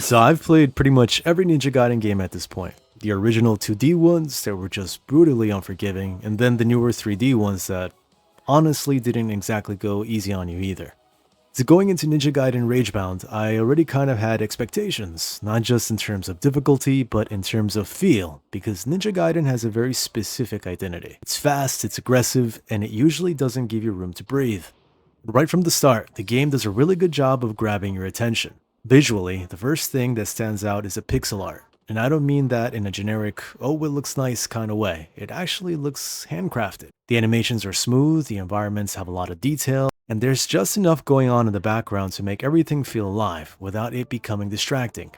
So I've played pretty much every Ninja Gaiden game at this point. The original 2D ones that were just brutally unforgiving, and then the newer 3D ones that honestly didn't exactly go easy on you either. So going into Ninja Gaiden Ragebound, I already kind of had expectations, not just in terms of difficulty, but in terms of feel, because Ninja Gaiden has a very specific identity. It's fast, it's aggressive, and it usually doesn't give you room to breathe. Right from the start, the game does a really good job of grabbing your attention. Visually, the first thing that stands out is a pixel art. And I don't mean that in a generic, oh it looks nice kind of way. It actually looks handcrafted. The animations are smooth, the environments have a lot of detail, and there's just enough going on in the background to make everything feel alive without it becoming distracting.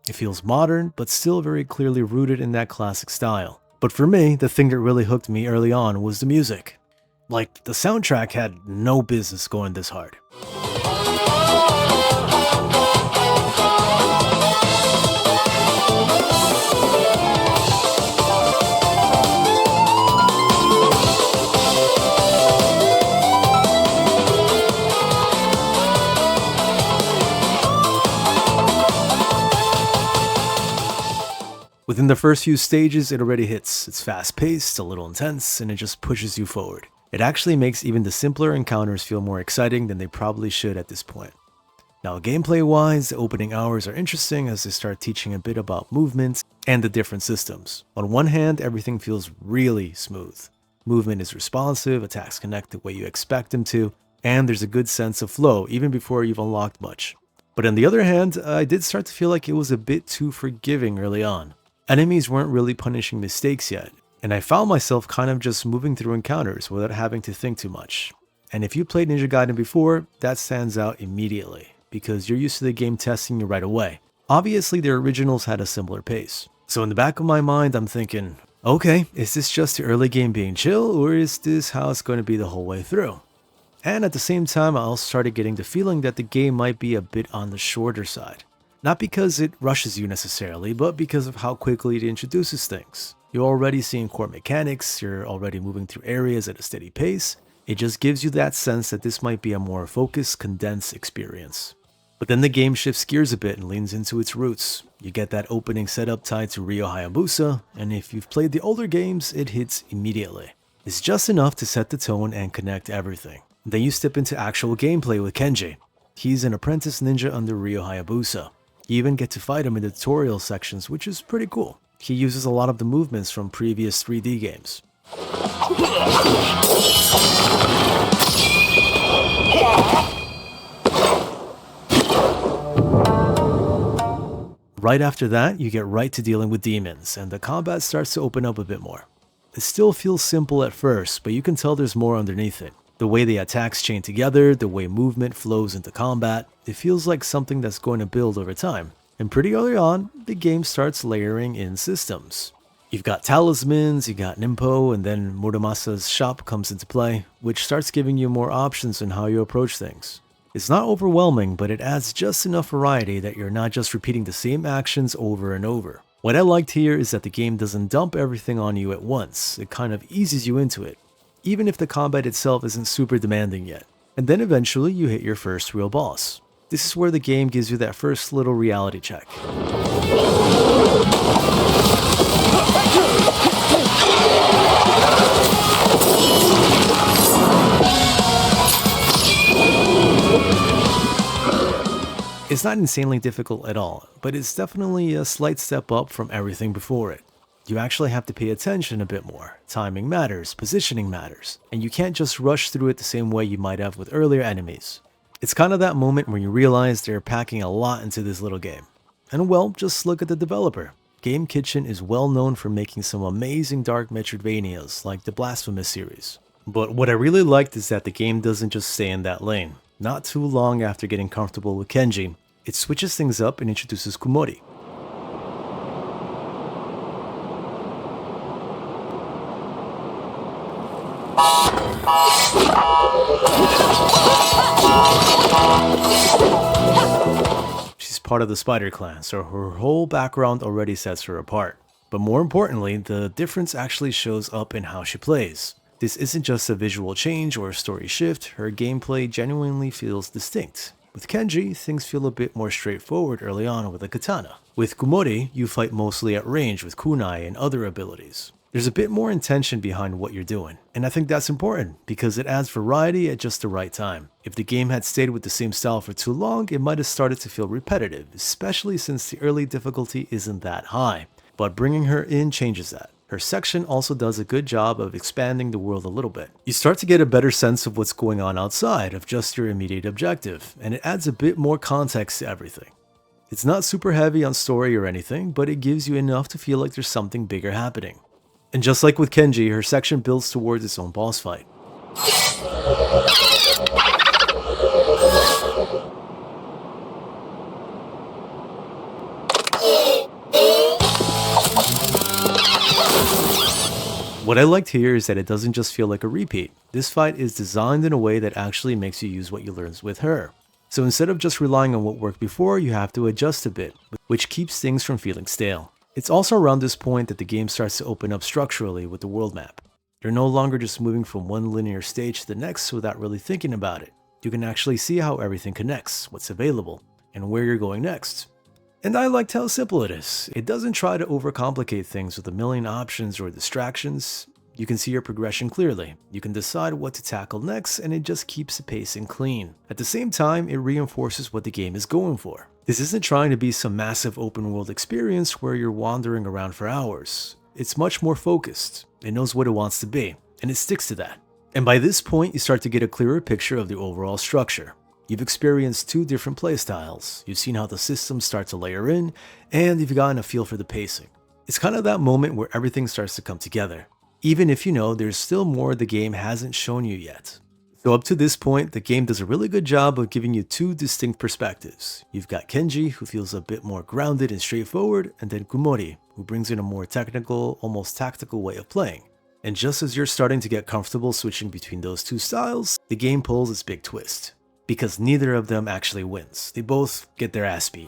It feels modern, but still very clearly rooted in that classic style. But for me, the thing that really hooked me early on was the music. Like, the soundtrack had no business going this hard. Within the first few stages, it already hits. It's fast-paced, a little intense, and it just pushes you forward. It actually makes even the simpler encounters feel more exciting than they probably should at this point. Now, gameplay-wise, the opening hours are interesting as they start teaching a bit about movements and the different systems. On one hand, everything feels really smooth. Movement is responsive, attacks connect the way you expect them to, and there's a good sense of flow even before you've unlocked much. But on the other hand, I did start to feel like it was a bit too forgiving early on. Enemies weren't really punishing mistakes yet, and I found myself kind of just moving through encounters without having to think too much. And if you played Ninja Gaiden before, that stands out immediately, because you're used to the game testing you right away. Obviously, the originals had a similar pace. So in the back of my mind, I'm thinking, okay, is this just the early game being chill, or is this how it's going to be the whole way through? And at the same time, I also started getting the feeling that the game might be a bit on the shorter side. Not because it rushes you necessarily, but because of how quickly it introduces things. You're already seeing core mechanics, you're already moving through areas at a steady pace. It just gives you that sense that this might be a more focused, condensed experience. But then the game shifts gears a bit and leans into its roots. You get that opening setup tied to Ryo Hayabusa, and if you've played the older games, it hits immediately. It's just enough to set the tone and connect everything. Then you step into actual gameplay with Kenji. He's an apprentice ninja under Ryo Hayabusa. You even get to fight him in the tutorial sections, which is pretty cool. He uses a lot of the movements from previous 3D games. Right after that, you get right to dealing with demons, and the combat starts to open up a bit more. It still feels simple at first, but you can tell there's more underneath it. The way the attacks chain together, the way movement flows into combat, it feels like something that's going to build over time. And pretty early on, the game starts layering in systems. You've got talismans, you got Nimpo, and then Muramasa's shop comes into play, which starts giving you more options on how you approach things. It's not overwhelming, but it adds just enough variety that you're not just repeating the same actions over and over. What I liked here is that the game doesn't dump everything on you at once, it kind of eases you into it, even if the combat itself isn't super demanding yet. And then eventually you hit your first real boss. This is where the game gives you that first little reality check. It's not insanely difficult at all, but it's definitely a slight step up from everything before it. You actually have to pay attention a bit more. Timing matters, positioning matters, and you can't just rush through it the same way you might have with earlier enemies. It's kind of that moment where you realize they're packing a lot into this little game. And well, just look at the developer. Game Kitchen is well known for making some amazing dark Metroidvanias like the Blasphemous series. But what I really liked is that the game doesn't just stay in that lane. Not too long after getting comfortable with Kenji, it switches things up and introduces Kumori. She's part of the Spider Clan, so her whole background already sets her apart. But more importantly, the difference actually shows up in how she plays. This isn't just a visual change or a story shift, her gameplay genuinely feels distinct. With Kenji, things feel a bit more straightforward early on with a katana. With Kumori, you fight mostly at range with kunai and other abilities. There's a bit more intention behind what you're doing, and I think that's important because it adds variety at just the right time. If the game had stayed with the same style for too long, it might have started to feel repetitive, especially since the early difficulty isn't that high. But bringing her in changes that. Her section also does a good job of expanding the world a little bit. You start to get a better sense of what's going on outside of just your immediate objective, and it adds a bit more context to everything. It's not super heavy on story or anything, but it gives you enough to feel like there's something bigger happening. And just like with Kenji, her section builds towards its own boss fight. What I liked here is that it doesn't just feel like a repeat. This fight is designed in a way that actually makes you use what you learned with her. So instead of just relying on what worked before, you have to adjust a bit, which keeps things from feeling stale. It's also around this point that the game starts to open up structurally with the world map. You're no longer just moving from one linear stage to the next without really thinking about it. You can actually see how everything connects, what's available, and where you're going next. And I liked how simple it is. It doesn't try to overcomplicate things with a million options or distractions. You can see your progression clearly. You can decide what to tackle next, and it just keeps the pacing clean. At the same time, it reinforces what the game is going for. This isn't trying to be some massive open world experience where you're wandering around for hours. It's much more focused. It knows what it wants to be, and it sticks to that. And by this point, you start to get a clearer picture of the overall structure. You've experienced two different playstyles, you've seen how the systems start to layer in, and you've gotten a feel for the pacing. It's kind of that moment where everything starts to come together, even if you know there's still more the game hasn't shown you yet. So up to this point, the game does a really good job of giving you two distinct perspectives. You've got Kenji, who feels a bit more grounded and straightforward, and then Kumori, who brings in a more technical, almost tactical way of playing. And just as you're starting to get comfortable switching between those two styles, the game pulls its big twist. Because neither of them actually wins. They both get their ass beat.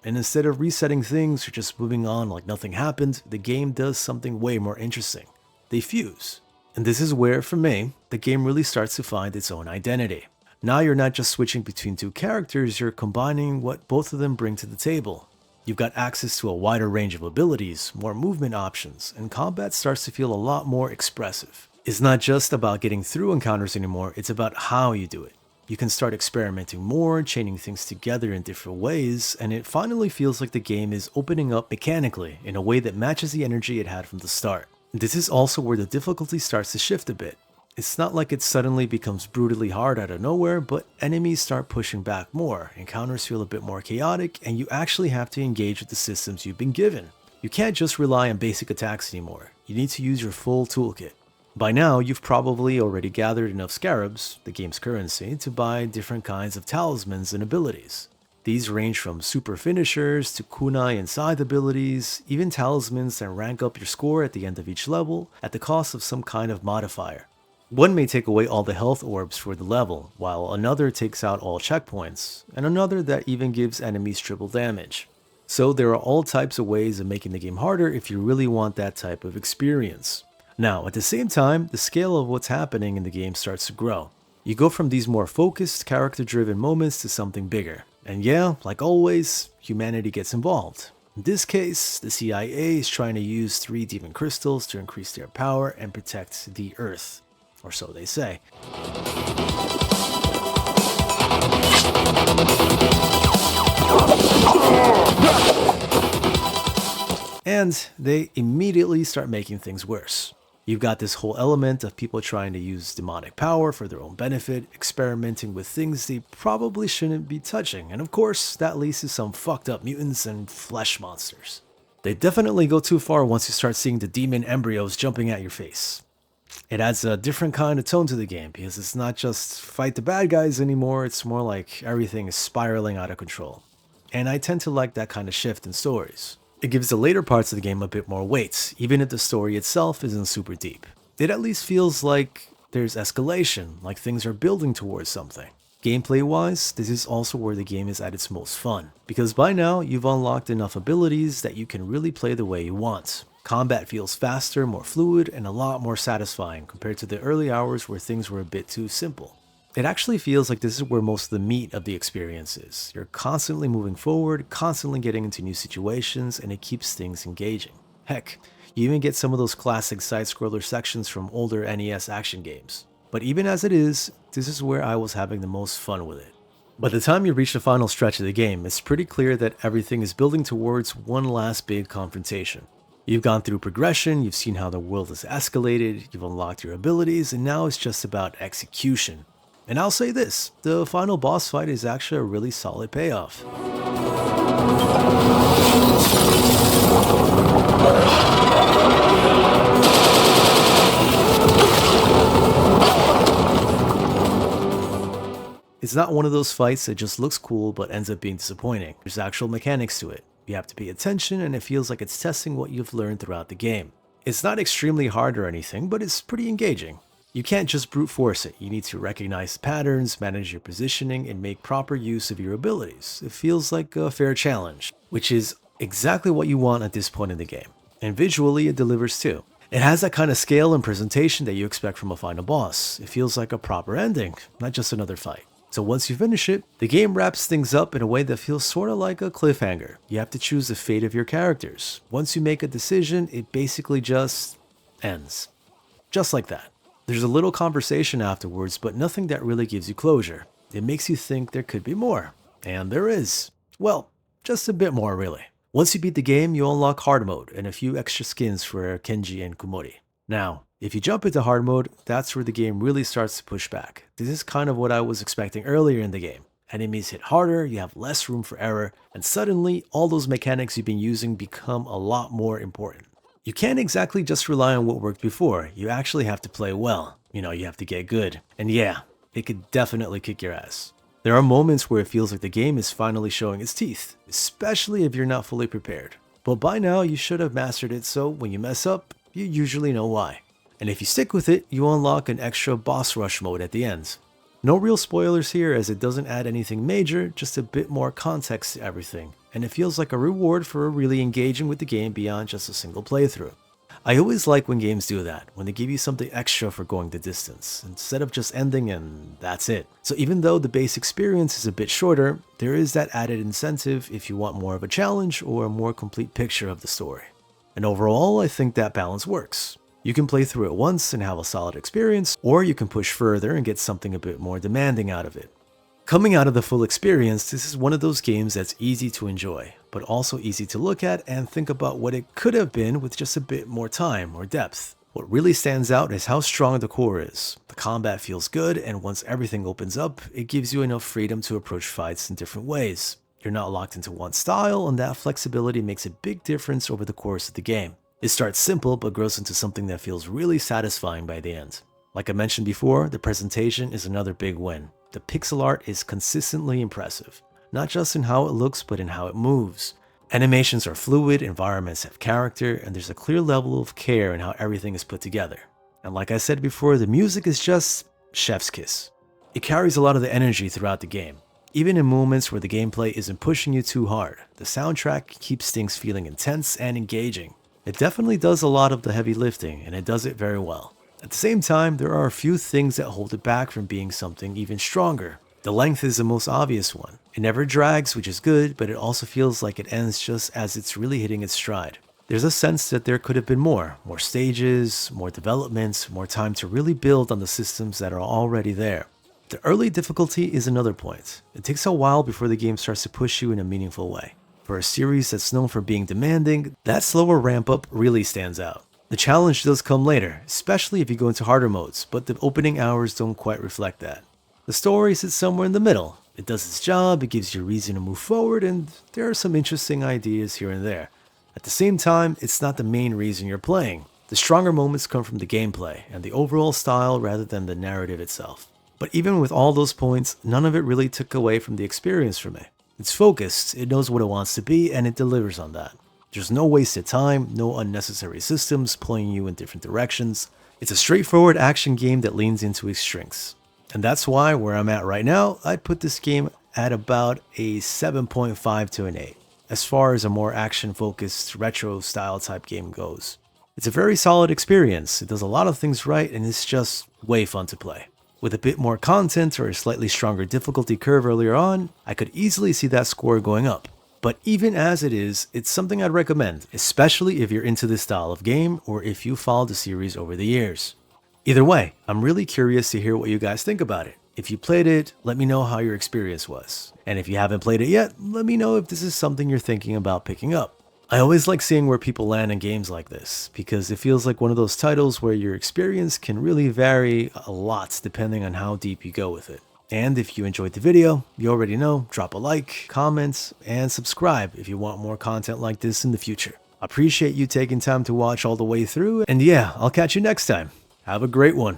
And instead of resetting things or just moving on like nothing happened, the game does something way more interesting. They fuse. And this is where, for me, the game really starts to find its own identity. Now you're not just switching between two characters, you're combining what both of them bring to the table. You've got access to a wider range of abilities, more movement options, and combat starts to feel a lot more expressive. It's not just about getting through encounters anymore, it's about how you do it. You can start experimenting more, chaining things together in different ways, and it finally feels like the game is opening up mechanically in a way that matches the energy it had from the start. This is also where the difficulty starts to shift a bit. It's not like it suddenly becomes brutally hard out of nowhere, but enemies start pushing back more, encounters feel a bit more chaotic, and you actually have to engage with the systems you've been given. You can't just rely on basic attacks anymore, you need to use your full toolkit. By now, you've probably already gathered enough scarabs, the game's currency, to buy different kinds of talismans and abilities. These range from super finishers to kunai and side abilities, even talismans that rank up your score at the end of each level at the cost of some kind of modifier. One may take away all the health orbs for the level, while another takes out all checkpoints, and another that even gives enemies triple damage. So there are all types of ways of making the game harder if you really want that type of experience. Now, at the same time, the scale of what's happening in the game starts to grow. You go from these more focused, character-driven moments to something bigger. And yeah, like always, humanity gets involved. In this case, the CIA is trying to use 3 demon crystals to increase their power and protect the Earth. Or so they say. And they immediately start making things worse. You've got this whole element of people trying to use demonic power for their own benefit, experimenting with things they probably shouldn't be touching, and of course, that leads to some fucked up mutants and flesh monsters. They definitely go too far once you start seeing the demon embryos jumping at your face. It adds a different kind of tone to the game because it's not just fight the bad guys anymore, it's more like everything is spiraling out of control. And I tend to like that kind of shift in stories. It gives the later parts of the game a bit more weight, even if the story itself isn't super deep. It at least feels like there's escalation, like things are building towards something. Gameplay wise, this is also where the game is at its most fun, because by now you've unlocked enough abilities that you can really play the way you want. Combat feels faster, more fluid, and a lot more satisfying compared to the early hours where things were a bit too simple. It actually feels like this is where most of the meat of the experience is. You're constantly moving forward, constantly getting into new situations, and it keeps things engaging. Heck, you even get some of those classic side-scroller sections from older NES action games. But even as it is, this is where I was having the most fun with it. By the time you reach the final stretch of the game, it's pretty clear that everything is building towards one last big confrontation. You've gone through progression, you've seen how the world has escalated, you've unlocked your abilities, and now it's just about execution. And I'll say this, the final boss fight is actually a really solid payoff. It's not one of those fights that just looks cool but ends up being disappointing. There's actual mechanics to it. You have to pay attention, and it feels like it's testing what you've learned throughout the game. It's not extremely hard or anything, but it's pretty engaging. You can't just brute force it. You need to recognize patterns, manage your positioning, and make proper use of your abilities. It feels like a fair challenge, which is exactly what you want at this point in the game. And visually, it delivers too. It has that kind of scale and presentation that you expect from a final boss. It feels like a proper ending, not just another fight. So once you finish it, the game wraps things up in a way that feels sort of like a cliffhanger. You have to choose the fate of your characters. Once you make a decision, it basically just ends. Just like that. There's a little conversation afterwards, but nothing that really gives you closure. It makes you think there could be more. And there is. Well, just a bit more really. Once you beat the game, you unlock hard mode and a few extra skins for Kenji and Kumori. Now, if you jump into hard mode, that's where the game really starts to push back. This is kind of what I was expecting earlier in the game. Enemies hit harder, you have less room for error, and suddenly all those mechanics you've been using become a lot more important. You can't exactly just rely on what worked before, you actually have to play well. You have to get good. And yeah, it could definitely kick your ass. There are moments where it feels like the game is finally showing its teeth, especially if you're not fully prepared. But by now you should have mastered it, so when you mess up, you usually know why. And if you stick with it, you unlock an extra boss rush mode at the end. No real spoilers here as it doesn't add anything major, just a bit more context to everything, and it feels like a reward for really engaging with the game beyond just a single playthrough. I always like when games do that, when they give you something extra for going the distance, instead of just ending and that's it. So even though the base experience is a bit shorter, there is that added incentive if you want more of a challenge or a more complete picture of the story. And overall, I think that balance works. You can play through it once and have a solid experience, or you can push further and get something a bit more demanding out of it. Coming out of the full experience, this is one of those games that's easy to enjoy, but also easy to look at and think about what it could have been with just a bit more time or depth. What really stands out is how strong the core is. The combat feels good, and once everything opens up, it gives you enough freedom to approach fights in different ways. You're not locked into one style, and that flexibility makes a big difference over the course of the game. It starts simple but grows into something that feels really satisfying by the end. Like I mentioned before, the presentation is another big win. The pixel art is consistently impressive, not just in how it looks but in how it moves. Animations are fluid, environments have character, and there's a clear level of care in how everything is put together. And like I said before, the music is just chef's kiss. It carries a lot of the energy throughout the game. Even in moments where the gameplay isn't pushing you too hard, the soundtrack keeps things feeling intense and engaging. It definitely does a lot of the heavy lifting, and it does it very well. At the same time, there are a few things that hold it back from being something even stronger. The length is the most obvious one. It never drags, which is good, but it also feels like it ends just as it's really hitting its stride. There's a sense that there could have been more stages, more developments, more time to really build on the systems that are already there. The early difficulty is another point. It takes a while before the game starts to push you in a meaningful way. For a series that's known for being demanding, that slower ramp up really stands out. The challenge does come later, especially if you go into harder modes, but the opening hours don't quite reflect that. The story sits somewhere in the middle. It does its job, it gives you a reason to move forward, and there are some interesting ideas here and there. At the same time, it's not the main reason you're playing. The stronger moments come from the gameplay and the overall style rather than the narrative itself. But even with all those points, none of it really took away from the experience for me. It's focused, it knows what it wants to be, and it delivers on that. There's no wasted time, no unnecessary systems pulling you in different directions. It's a straightforward action game that leans into its strengths. And that's why, where I'm at right now, I'd put this game at about a 7.5 to an 8, as far as a more action-focused, retro-style type game goes. It's a very solid experience, it does a lot of things right, and it's just way fun to play. With a bit more content or a slightly stronger difficulty curve earlier on, I could easily see that score going up. But even as it is, it's something I'd recommend, especially if you're into this style of game or if you followed the series over the years. Either way, I'm really curious to hear what you guys think about it. If you played it, let me know how your experience was. And if you haven't played it yet, let me know if this is something you're thinking about picking up. I always like seeing where people land in games like this, because it feels like one of those titles where your experience can really vary a lot depending on how deep you go with it. And if you enjoyed the video, you already know, drop a like, comment, and subscribe if you want more content like this in the future. I appreciate you taking time to watch all the way through, and yeah, I'll catch you next time. Have a great one.